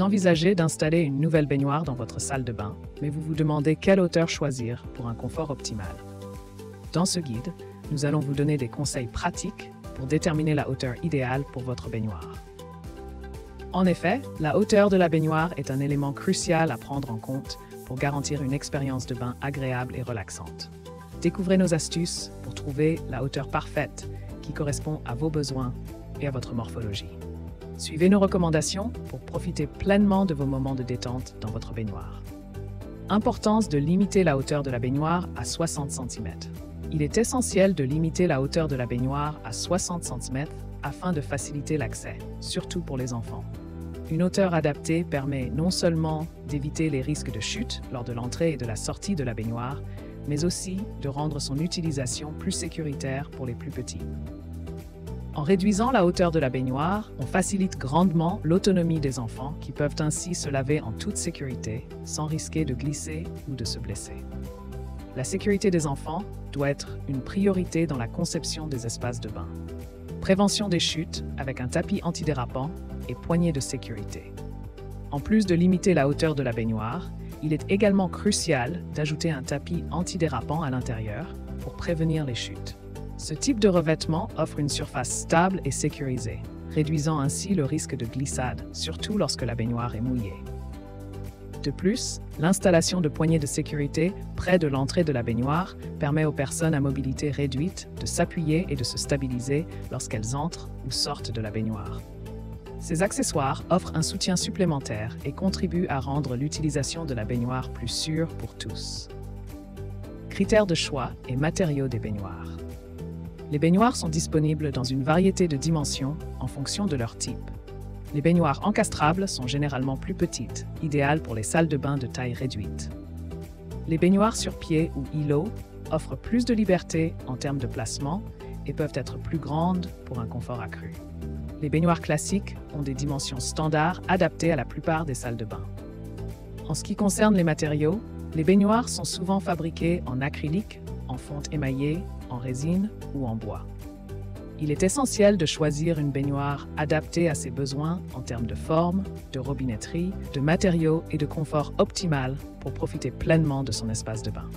Vous envisagez d'installer une nouvelle baignoire dans votre salle de bain, mais vous vous demandez quelle hauteur choisir pour un confort optimal. Dans ce guide, nous allons vous donner des conseils pratiques pour déterminer la hauteur idéale pour votre baignoire. En effet, la hauteur de la baignoire est un élément crucial à prendre en compte pour garantir une expérience de bain agréable et relaxante. Découvrez nos astuces pour trouver la hauteur parfaite qui correspond à vos besoins et à votre morphologie. Suivez nos recommandations pour profiter pleinement de vos moments de détente dans votre baignoire. Importance de limiter la hauteur de la baignoire à 60 cm. Il est essentiel de limiter la hauteur de la baignoire à 60 cm afin de faciliter l'accès, surtout pour les enfants. Une hauteur adaptée permet non seulement d'éviter les risques de chute lors de l'entrée et de la sortie de la baignoire, mais aussi de rendre son utilisation plus sécuritaire pour les plus petits. En réduisant la hauteur de la baignoire, on facilite grandement l'autonomie des enfants qui peuvent ainsi se laver en toute sécurité, sans risquer de glisser ou de se blesser. La sécurité des enfants doit être une priorité dans la conception des espaces de bain. Prévention des chutes avec un tapis antidérapant et poignées de sécurité. En plus de limiter la hauteur de la baignoire, il est également crucial d'ajouter un tapis antidérapant à l'intérieur pour prévenir les chutes. Ce type de revêtement offre une surface stable et sécurisée, réduisant ainsi le risque de glissade, surtout lorsque la baignoire est mouillée. De plus, l'installation de poignées de sécurité près de l'entrée de la baignoire permet aux personnes à mobilité réduite de s'appuyer et de se stabiliser lorsqu'elles entrent ou sortent de la baignoire. Ces accessoires offrent un soutien supplémentaire et contribuent à rendre l'utilisation de la baignoire plus sûre pour tous. Critères de choix et matériaux des baignoires. Les baignoires sont disponibles dans une variété de dimensions en fonction de leur type. Les baignoires encastrables sont généralement plus petites, idéales pour les salles de bain de taille réduite. Les baignoires sur pied ou îlots offrent plus de liberté en termes de placement et peuvent être plus grandes pour un confort accru. Les baignoires classiques ont des dimensions standards adaptées à la plupart des salles de bain. En ce qui concerne les matériaux, les baignoires sont souvent fabriquées en acrylique, en fonte émaillée, en résine ou en bois. Il est essentiel de choisir une baignoire adaptée à ses besoins en termes de forme, de robinetterie, de matériaux et de confort optimal pour profiter pleinement de son espace de bain.